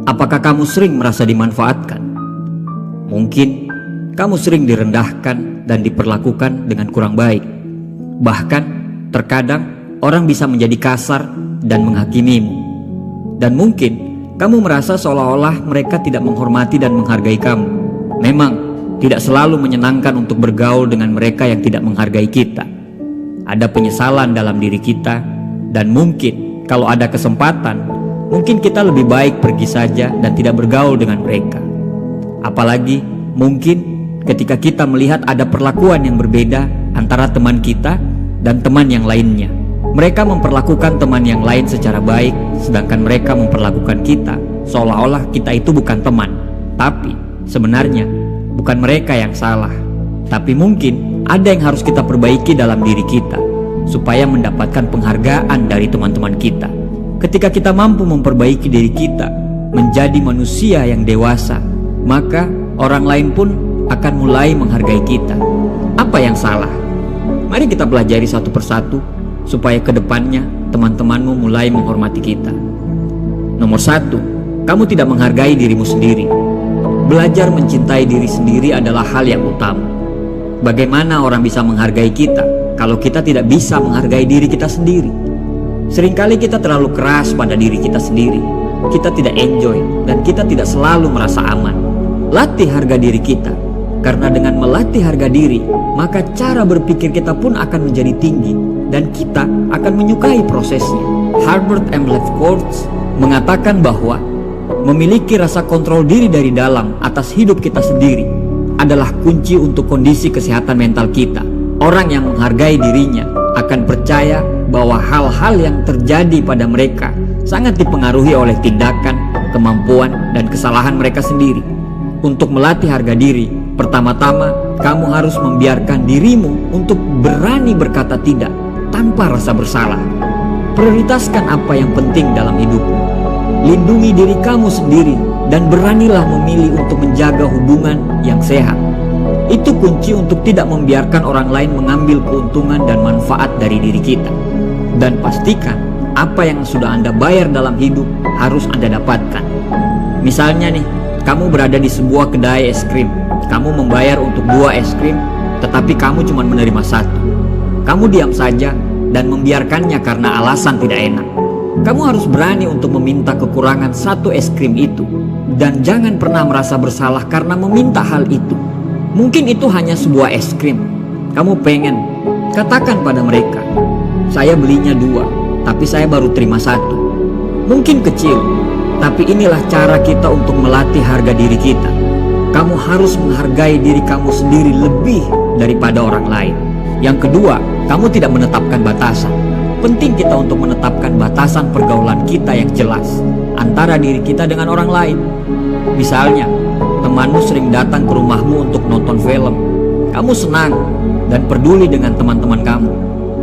Apakah kamu sering merasa dimanfaatkan? Mungkin kamu sering direndahkan dan diperlakukan dengan kurang baik. Bahkan terkadang orang bisa menjadi kasar dan menghakimimu. Dan mungkin kamu merasa seolah-olah mereka tidak menghormati dan menghargai kamu. Memang tidak selalu menyenangkan untuk bergaul dengan mereka yang tidak menghargai kita. Ada penyesalan dalam diri kita, dan mungkin kalau ada kesempatan, mungkin kita lebih baik pergi saja dan tidak bergaul dengan mereka. Apalagi mungkin ketika kita melihat ada perlakuan yang berbeda antara teman kita dan teman yang lainnya. Mereka memperlakukan teman yang lain secara baik, sedangkan mereka memperlakukan kita seolah-olah kita itu bukan teman. Tapi sebenarnya bukan mereka yang salah, tapi mungkin ada yang harus kita perbaiki dalam diri kita supaya mendapatkan penghargaan dari teman-teman kita. Ketika kita mampu memperbaiki diri kita menjadi manusia yang dewasa, maka orang lain pun akan mulai menghargai kita. Apa yang salah? Mari kita pelajari satu persatu supaya kedepannya teman-temanmu mulai menghormati kita. Nomor 1, kamu tidak menghargai dirimu sendiri. Belajar mencintai diri sendiri adalah hal yang utama. Bagaimana orang bisa menghargai kita kalau kita tidak bisa menghargai diri kita sendiri? Seringkali kita terlalu keras pada diri kita sendiri. Kita tidak enjoy dan kita tidak selalu merasa aman. Latih harga diri kita, karena dengan melatih harga diri, maka cara berpikir kita pun akan menjadi tinggi dan kita akan menyukai prosesnya. Herbert M. Lefkowitz mengatakan bahwa memiliki rasa kontrol diri dari dalam atas hidup kita sendiri adalah kunci untuk kondisi kesehatan mental kita. Orang yang menghargai dirinya akan percaya bahwa hal-hal yang terjadi pada mereka sangat dipengaruhi oleh tindakan, kemampuan, dan kesalahan mereka sendiri. Untuk melatih harga diri, pertama-tama kamu harus membiarkan dirimu untuk berani berkata tidak tanpa rasa bersalah. Prioritaskan apa yang penting dalam hidupmu. Lindungi diri kamu sendiri dan beranilah memilih untuk menjaga hubungan yang sehat. Itu kunci untuk tidak membiarkan orang lain mengambil keuntungan dan manfaat dari diri kita. Dan pastikan apa yang sudah Anda bayar dalam hidup harus Anda dapatkan. Misalnya nih, kamu berada di sebuah kedai es krim. Kamu membayar untuk 2 es krim, tetapi kamu cuma menerima 1. Kamu diam saja dan membiarkannya karena alasan tidak enak. Kamu harus berani untuk meminta kekurangan 1 es krim itu. Dan jangan pernah merasa bersalah karena meminta hal itu. Mungkin itu hanya sebuah es krim. Kamu pengen, katakan pada mereka, saya belinya 2, tapi saya baru terima 1. Mungkin kecil, tapi inilah cara kita untuk melatih harga diri kita. Kamu harus menghargai diri kamu sendiri lebih daripada orang lain. Yang kedua, kamu tidak menetapkan batasan. Penting kita untuk menetapkan batasan pergaulan kita yang jelas antara diri kita dengan orang lain. Misalnya, temanmu sering datang ke rumahmu untuk nonton film. Kamu senang dan peduli dengan teman-teman kamu.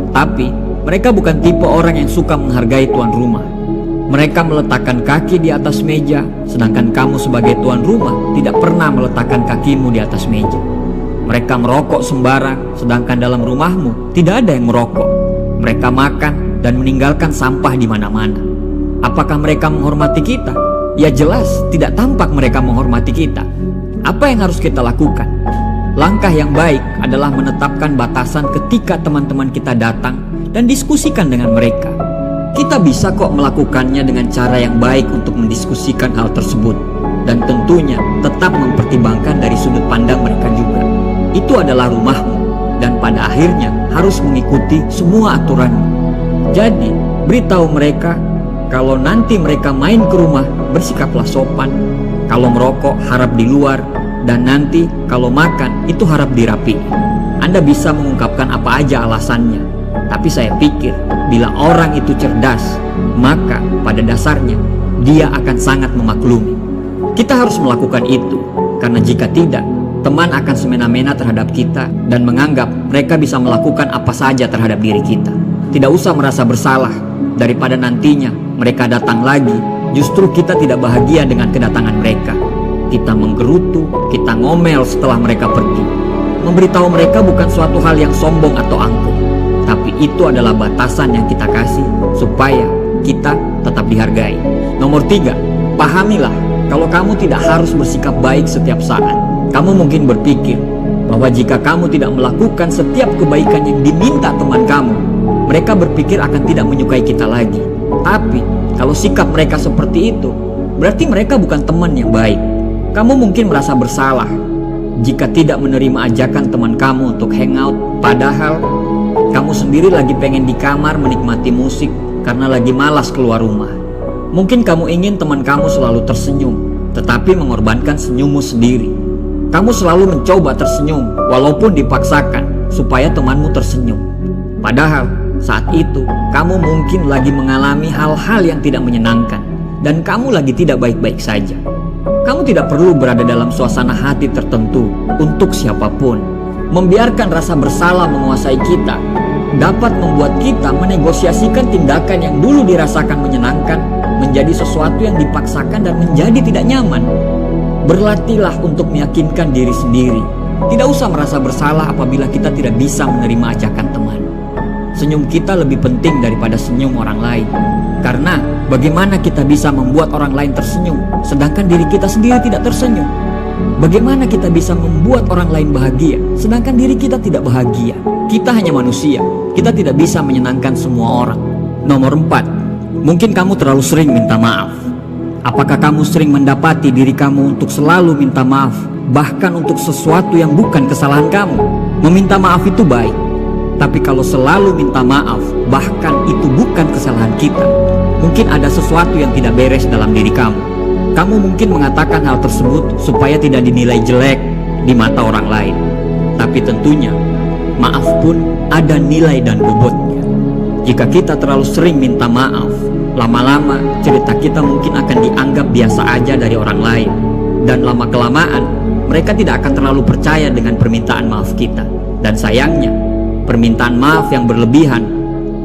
Tapi, mereka bukan tipe orang yang suka menghargai tuan rumah. Mereka meletakkan kaki di atas meja, sedangkan kamu sebagai tuan rumah tidak pernah meletakkan kakimu di atas meja. Mereka merokok sembarang, sedangkan dalam rumahmu tidak ada yang merokok. Mereka makan dan meninggalkan sampah di mana-mana. Apakah mereka menghormati kita? Ya jelas, tidak tampak mereka menghormati kita. Apa yang harus kita lakukan? Langkah yang baik adalah menetapkan batasan ketika teman-teman kita datang dan diskusikan dengan mereka. Kita bisa kok melakukannya dengan cara yang baik untuk mendiskusikan hal tersebut. Dan tentunya tetap mempertimbangkan dari sudut pandang mereka juga. Itu adalah rumahmu dan pada akhirnya harus mengikuti semua aturanmu. Jadi, beritahu mereka kalau nanti mereka main ke rumah, bersikaplah sopan. Kalau merokok, harap di luar. Dan nanti kalau makan, itu harap dirapi. Anda bisa mengungkapkan apa aja alasannya. Tapi saya pikir, bila orang itu cerdas, maka pada dasarnya dia akan sangat memaklumi. Kita harus melakukan itu, karena jika tidak, teman akan semena-mena terhadap kita dan menganggap mereka bisa melakukan apa saja terhadap diri kita. Tidak usah merasa bersalah, daripada nantinya mereka datang lagi, justru kita tidak bahagia dengan kedatangan mereka. Kita menggerutu, kita ngomel setelah mereka pergi. Memberitahu mereka bukan suatu hal yang sombong atau angkuh, tapi itu adalah batasan yang kita kasih supaya kita tetap dihargai. Nomor 3, pahamilah kalau kamu tidak harus bersikap baik setiap saat. Kamu mungkin berpikir bahwa jika kamu tidak melakukan setiap kebaikan yang diminta teman kamu, mereka berpikir akan tidak menyukai kita lagi. Tapi kalau sikap mereka seperti itu, berarti mereka bukan teman yang baik. Kamu mungkin merasa bersalah jika tidak menerima ajakan teman kamu untuk hangout, padahal kamu sendiri lagi pengen di kamar menikmati musik karena lagi malas keluar rumah. Mungkin kamu ingin teman kamu selalu tersenyum, tetapi mengorbankan senyummu sendiri. Kamu selalu mencoba tersenyum walaupun dipaksakan supaya temanmu tersenyum. Padahal saat itu kamu mungkin lagi mengalami hal-hal yang tidak menyenangkan dan kamu lagi tidak baik-baik saja. Kamu tidak perlu berada dalam suasana hati tertentu untuk siapapun. Membiarkan rasa bersalah menguasai kita dapat membuat kita menegosiasikan tindakan yang dulu dirasakan menyenangkan menjadi sesuatu yang dipaksakan dan menjadi tidak nyaman. Berlatihlah untuk meyakinkan diri sendiri. Tidak usah merasa bersalah apabila kita tidak bisa menerima ajakan teman. Senyum kita lebih penting daripada senyum orang lain. Karena bagaimana kita bisa membuat orang lain tersenyum sedangkan diri kita sendiri tidak tersenyum? Bagaimana kita bisa membuat orang lain bahagia sedangkan diri kita tidak bahagia? Kita hanya manusia. Kita tidak bisa menyenangkan semua orang. Nomor 4, mungkin kamu terlalu sering minta maaf. Apakah kamu sering mendapati diri kamu untuk selalu minta maaf, bahkan untuk sesuatu yang bukan kesalahan kamu? Meminta maaf itu baik, tapi kalau selalu minta maaf, bahkan itu bukan kesalahan kita, mungkin ada sesuatu yang tidak beres dalam diri kamu. Kamu mungkin mengatakan hal tersebut supaya tidak dinilai jelek di mata orang lain. Tapi tentunya, maaf pun ada nilai dan bobotnya. Jika kita terlalu sering minta maaf, lama-lama cerita kita mungkin akan dianggap biasa aja dari orang lain. Dan lama-kelamaan, mereka tidak akan terlalu percaya dengan permintaan maaf kita. Dan sayangnya, permintaan maaf yang berlebihan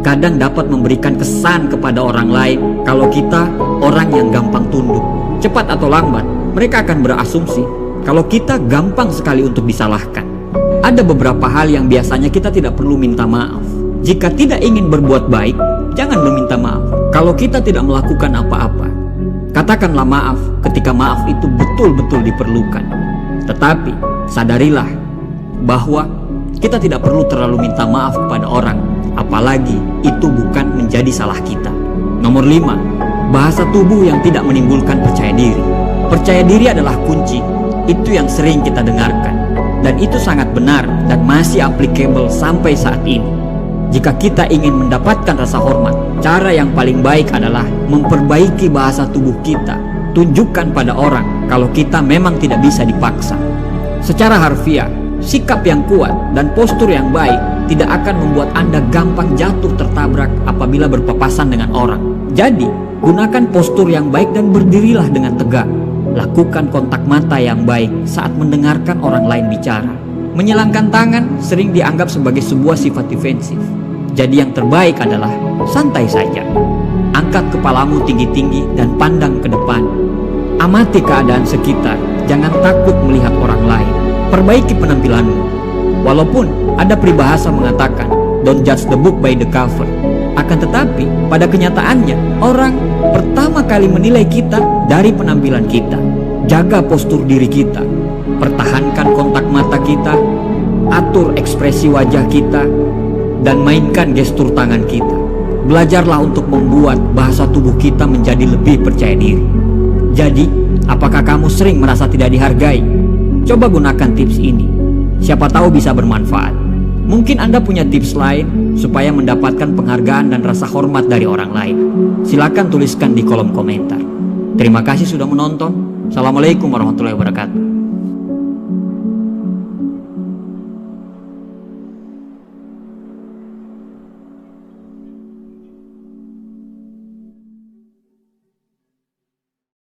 kadang dapat memberikan kesan kepada orang lain kalau kita orang yang gampang tunduk. Cepat atau lambat, mereka akan berasumsi kalau kita gampang sekali untuk disalahkan. Ada beberapa hal yang biasanya kita tidak perlu minta maaf. Jika tidak ingin berbuat baik, jangan meminta maaf. Kalau kita tidak melakukan apa-apa, katakanlah maaf ketika maaf itu betul-betul diperlukan. Tetapi sadarilah bahwa kita tidak perlu terlalu minta maaf kepada orang, apalagi itu bukan menjadi salah kita. Nomor 5, bahasa tubuh yang tidak menimbulkan percaya diri. Percaya diri adalah kunci. Itu yang sering kita dengarkan, dan itu sangat benar dan masih applicable sampai saat ini. Jika kita ingin mendapatkan rasa hormat, cara yang paling baik adalah memperbaiki bahasa tubuh kita. Tunjukkan pada orang kalau kita memang tidak bisa dipaksa. Secara harfiah, sikap yang kuat dan postur yang baik tidak akan membuat Anda gampang jatuh tertabrak apabila berpapasan dengan orang. Jadi, gunakan postur yang baik dan berdirilah dengan tegak. Lakukan kontak mata yang baik saat mendengarkan orang lain bicara. Menyilangkan tangan sering dianggap sebagai sebuah sifat defensif. Jadi yang terbaik adalah santai saja. Angkat kepalamu tinggi-tinggi dan pandang ke depan. Amati keadaan sekitar, jangan takut melihat orang lain. Perbaiki penampilanmu. Walaupun ada peribahasa mengatakan, don't judge the book by the cover. Akan tetapi, pada kenyataannya, orang pertama kali menilai kita dari penampilan kita. Jaga postur diri kita. Pertahankan kontak mata kita. Atur ekspresi wajah kita. Dan mainkan gestur tangan kita. Belajarlah untuk membuat bahasa tubuh kita menjadi lebih percaya diri. Jadi, apakah kamu sering merasa tidak dihargai? Coba gunakan tips ini. Siapa tahu bisa bermanfaat. Mungkin Anda punya tips lain supaya mendapatkan penghargaan dan rasa hormat dari orang lain. Silakan tuliskan di kolom komentar. Terima kasih sudah menonton. Assalamualaikum warahmatullahi wabarakatuh.